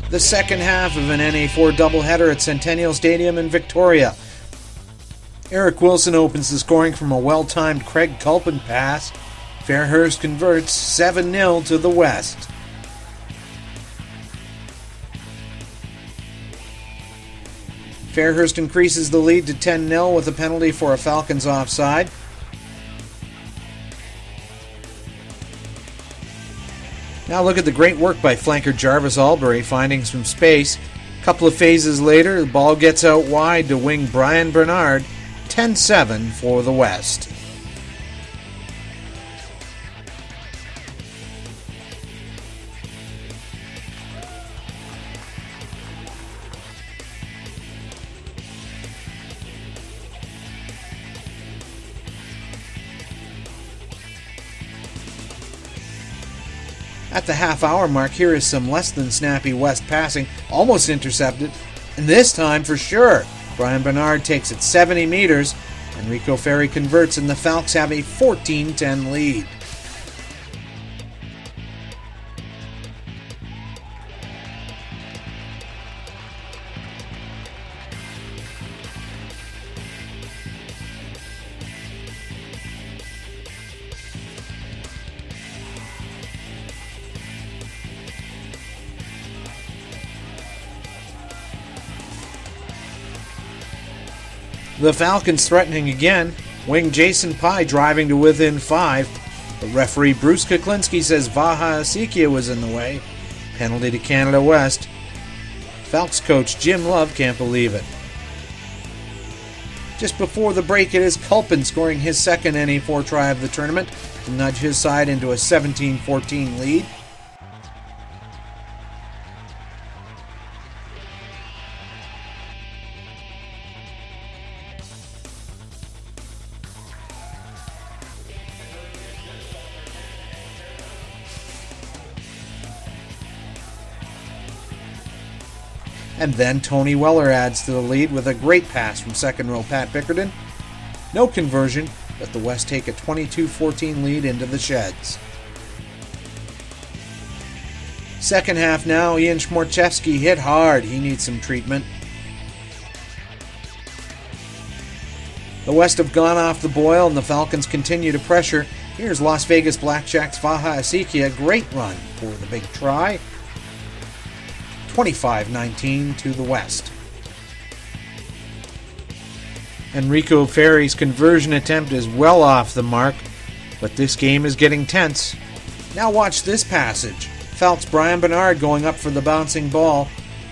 The second half of an NA4 doubleheader at Centennial Stadium in Victoria. Eric Wilson opens the scoring from a well-timed Craig Culpin pass. Fairhurst converts 7-0 to the West. Fairhurst increases the lead to 10-0 with a penalty for a Falcons offside. Now look at the great work by flanker Jarvis Albury, finding some space. A couple of phases later, the ball gets out wide to wing Brian Bernard. 10-7 for the West. At the half-hour mark, here is some less than snappy West passing, almost intercepted, and this time for sure. Brian Bernard takes it 70 meters, and Rico Ferry converts, and the Falcons have a 14-10 lead. The Falcons threatening again. Wing Jason Pye driving to within 5. But referee Bruce Kuklinski says Vaha Asikia was in the way. Penalty to Canada West. Falcons coach Jim Love can't believe it. Just before the break, it is Culpin scoring his second NA4 try of the tournament to nudge his side into a 17-14 lead. And then Tony Weller adds to the lead with a great pass from second row Pat Bickerton. No conversion, but the West take a 22-14 lead into the sheds. Second half now, Ian Schmorchewski hit hard. He needs some treatment. The West have gone off the boil and the Falcons continue to pressure. Here's Las Vegas Blackjacks Vaha Asikia, great run for the big try. 25-19 to the West. Enrico Ferry's conversion attempt is well off the mark, but this game is getting tense. Now watch this passage. Falcons Brian Bernard going up for the bouncing ball.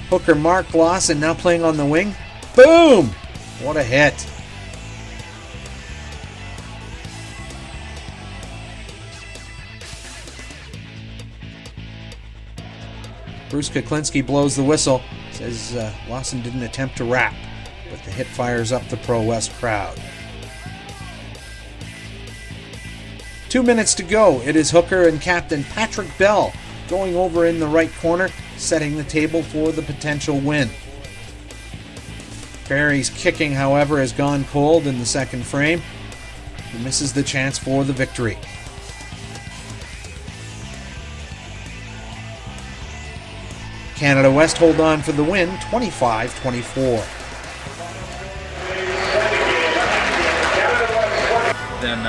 Hooker Mark Lawson now playing on the wing. Boom! What a hit. Bruce Kuklinski blows the whistle, says Lawson didn't attempt to wrap, but the hit fires up the pro-West crowd. 2 minutes to go. It is Hooker and captain Patrick Bell going over in the right corner, setting the table for the potential win. Ferry's kicking, however, has gone cold in the second frame. He misses the chance for the victory. Canada West hold on for the win, 25-24. Then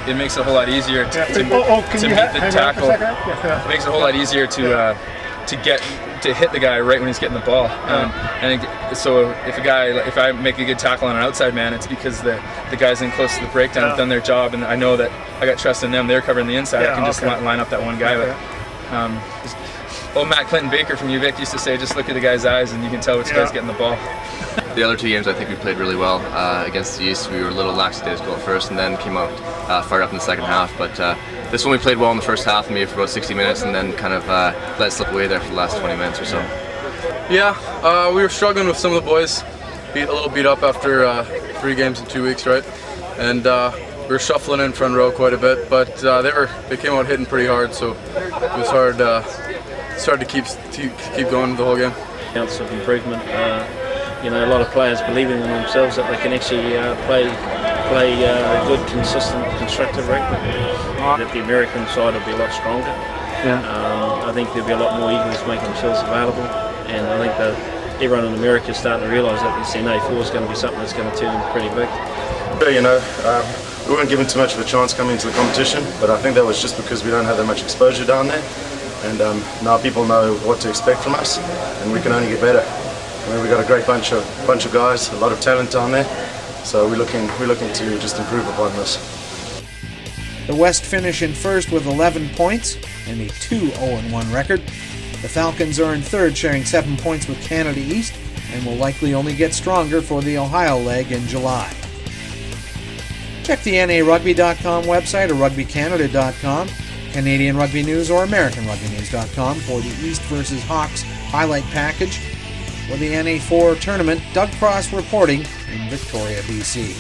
it makes it a whole lot easier to meet the tackle. It makes it a whole lot easier to hit the guy right when he's getting the ball. So if I make a good tackle on an outside man, it's because the guys in close to the breakdown have done their job, and I know that I got trust in them. They're covering the inside. I can just line up that one guy. But, old Matt Clinton Baker from UVic used to say, just look at the guy's eyes and you can tell which guy's getting the ball. The other two games I think we played really well. Against the East we were a little lackadaisical at first and then came out fired up in the second half. But this one we played well in the first half, maybe for about 60 minutes, and then kind of let it slip away there for the last 20 minutes or so. Yeah, we were struggling with some of the boys. A little beat up after 3 games in 2 weeks, right? And we were shuffling in front row quite a bit, but they came out hitting pretty hard, so it was hard. It's hard to keep going the whole game. Ounce of improvement. You know, a lot of players believing in themselves that they can actually play play a good, consistent, constructive rugby. That the American side will be a lot stronger. Yeah. I think there'll be a lot more Eagles making themselves available, and I think that everyone in America is starting to realise that this NA4 is going to be something that's going to turn pretty big. You know, we weren't given too much of a chance coming into the competition, but I think that was just because we don't have that much exposure down there, and now people know what to expect from us, and we can only get better. I mean, we've got a great bunch of guys, a lot of talent down there, so we're looking to just improve upon this. The West finish in first with 11 points and a 2-0-1 record. The Falcons are in third, sharing 7 points with Canada East, and will likely only get stronger for the Ohio leg in July. Check the NARugby.com website or RugbyCanada.com, Canadian Rugby News or AmericanRugbyNews.com for the East vs. Hawks highlight package. For the NA4 tournament, Doug Cross reporting in Victoria, BC.